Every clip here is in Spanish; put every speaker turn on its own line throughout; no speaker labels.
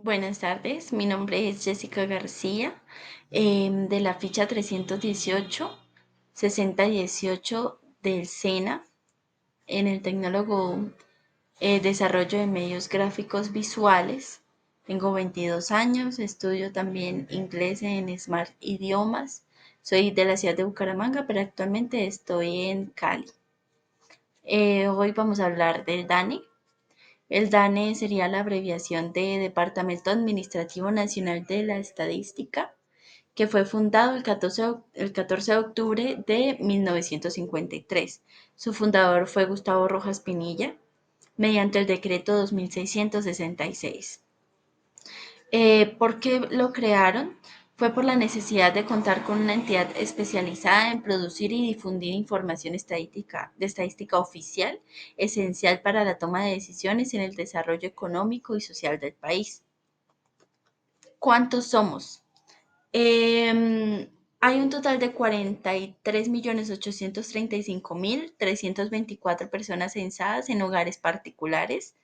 Buenas tardes, mi nombre es Jessica García, de la ficha 318, 6018 del SENA, en el Tecnólogo Desarrollo de Medios Gráficos Visuales. Tengo 22 años, estudio también inglés en Smart Idiomas. Soy de la ciudad de Bucaramanga, pero actualmente estoy en Cali. Hoy vamos a hablar del DANE. El DANE sería la abreviación de Departamento Administrativo Nacional de la Estadística, que fue fundado el 14 de octubre de 1953. Su fundador fue Gustavo Rojas Pinilla, mediante el decreto 2666. ¿Por qué lo crearon? Fue por la necesidad de contar con una entidad especializada en producir y difundir información estadística oficial, esencial para la toma de decisiones en el desarrollo económico y social del país. ¿Cuántos somos? Hay un total de 43.835.324 personas censadas en hogares particulares,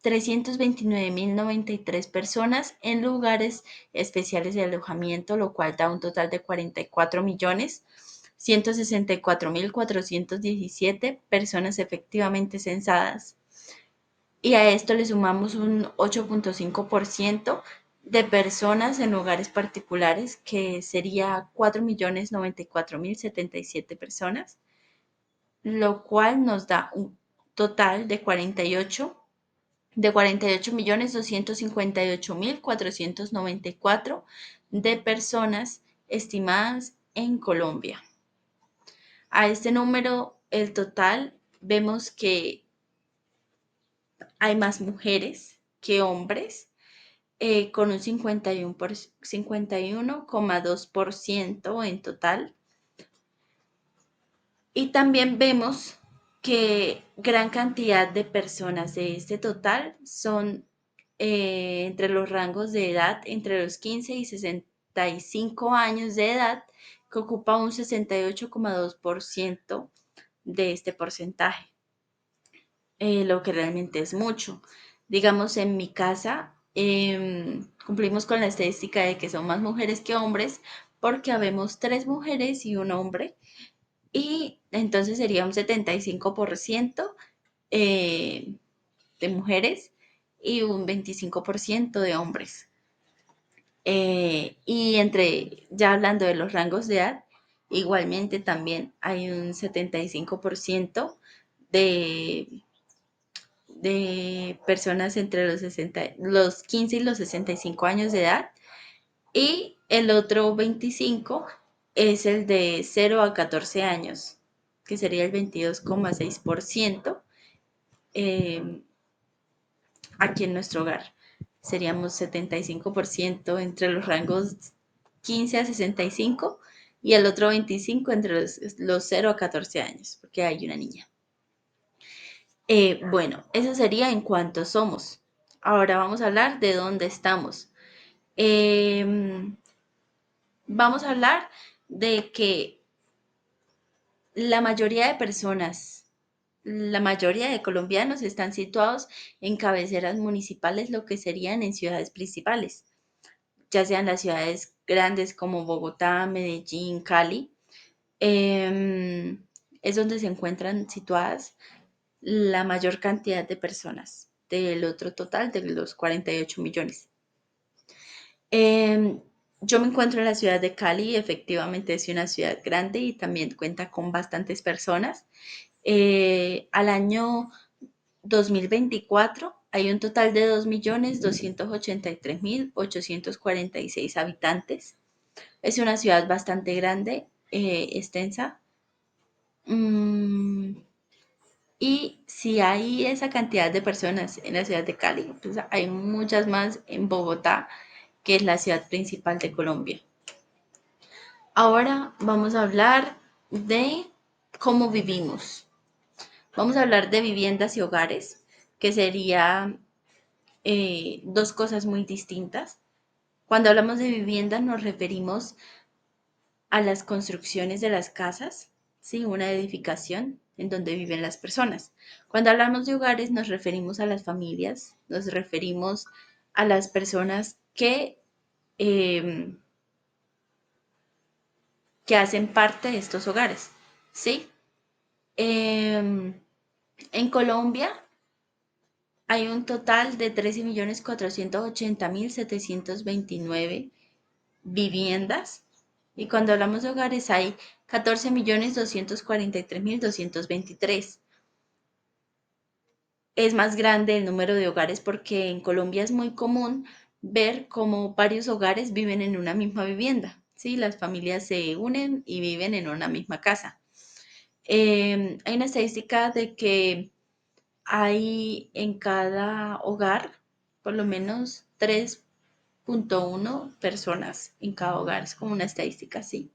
329.093 personas en lugares especiales de alojamiento, lo cual da un total de 44.164.417 personas efectivamente censadas. Y a esto le sumamos un 8.5% de personas en hogares particulares, que sería 4.094.077 personas, lo cual nos da un total de 48.258.494 de personas estimadas en Colombia. A este número, el total, vemos que hay más mujeres que hombres, con un 51,2% en total. Y también vemos que gran cantidad de personas de este total son entre los rangos de edad entre los 15 y 65 años de edad, que ocupa un 68,2% de este porcentaje, lo que realmente es mucho. Digamos, en mi casa cumplimos con la estadística de que son más mujeres que hombres, porque habemos 3 mujeres y un hombre, y entonces sería un 75% eh, de mujeres y un 25% de hombres. Y ya hablando de los rangos de edad, igualmente también hay un 75% de, de personas entre los 15 y los 65 años de edad, y el otro 25 es el de 0 a 14 años, que sería el 22,6%, eh, aquí en nuestro hogar. Seríamos 75% entre los rangos 15 a 65 y el otro 25 entre los 0 a 14 años, porque hay una niña. Bueno, eso sería en cuanto somos. Ahora vamos a hablar de dónde estamos. Eh, Vamos a hablar de que la mayoría de personas, la mayoría de colombianos están situados en cabeceras municipales, lo que serían en ciudades principales, ya sean las ciudades grandes como Bogotá, Medellín, Cali. eh, es donde se encuentran situadas la mayor cantidad de personas del otro total de los 48 millones. Eh, yo me encuentro en la ciudad de Cali, efectivamente es una ciudad grande y también cuenta con bastantes personas. Al año 2024 hay un total de 2.283.846 habitantes. Es una ciudad bastante grande, extensa. Mm, y si hay esa cantidad de personas en la ciudad de Cali, pues hay muchas más en Bogotá, que es la ciudad principal de Colombia. Ahora vamos a hablar de cómo vivimos. Vamos a hablar de viviendas y hogares, que sería dos cosas muy distintas. Cuando hablamos de vivienda nos referimos a las construcciones de las casas, ¿sí? Una edificación. en donde viven las personas. Cuando hablamos de hogares nos referimos a las familias, nos referimos a las personas eh, que hacen parte de estos hogares, ¿sí? Eh, en Colombia hay un total de 13.480.729 viviendas y cuando hablamos de hogares hay 14.243.223. Es más grande el número de hogares porque en Colombia es muy común ver cómo varios hogares viven en una misma vivienda, ¿sí? Las familias se unen y viven en una misma casa. Hay una estadística de que hay en cada hogar por lo menos 3.1 personas en cada hogar, es como una estadística así.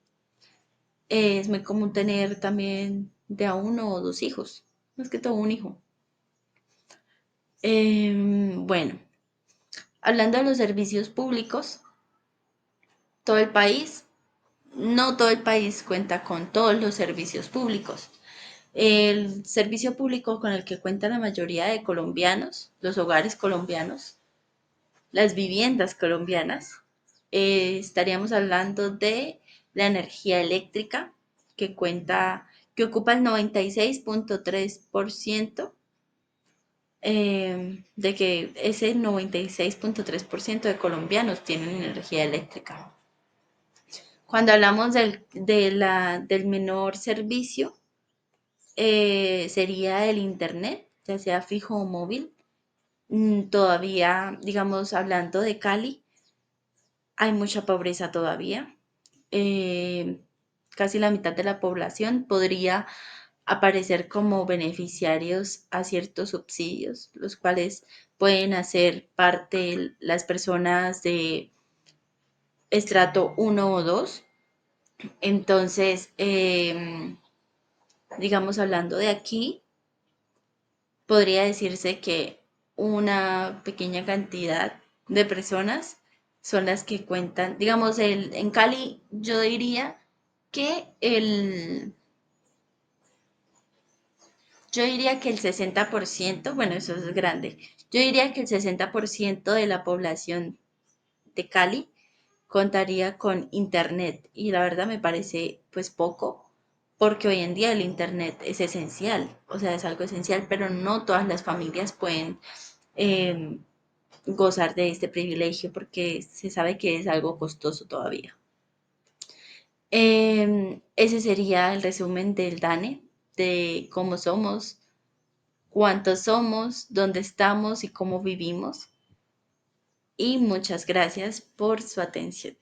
Es muy común tener también de a uno o dos hijos, más que todo un hijo. Bueno, hablando de los servicios públicos, todo el país, no todo el país cuenta con todos los servicios públicos. El servicio público con el que cuenta la mayoría de colombianos, los hogares colombianos, las viviendas colombianas, estaríamos hablando de la energía eléctrica, que ocupa el 96.3%, de que ese 96.3% de colombianos tienen energía eléctrica. Cuando hablamos del menor servicio, sería el Internet, ya sea fijo o móvil. Todavía, digamos, hablando de Cali, hay mucha pobreza todavía. Eh, Casi la mitad de la población podría aparecer como beneficiarios a ciertos subsidios, los cuales pueden hacer parte las personas de estrato uno o 2. Entonces, digamos, hablando de aquí, podría decirse que una pequeña cantidad de personas son las que cuentan, digamos, en Cali yo diría que yo diría que el 60%, bueno, eso es grande, yo diría que el 60% de la población de Cali contaría con internet y la verdad me parece pues poco porque hoy en día el internet es esencial, o sea, es algo esencial, pero no todas las familias pueden eh, gozar de este privilegio porque se sabe que es algo costoso todavía. Ese sería el resumen del DANE, de cómo somos, cuántos somos, dónde estamos y cómo vivimos. Y muchas gracias por su atención.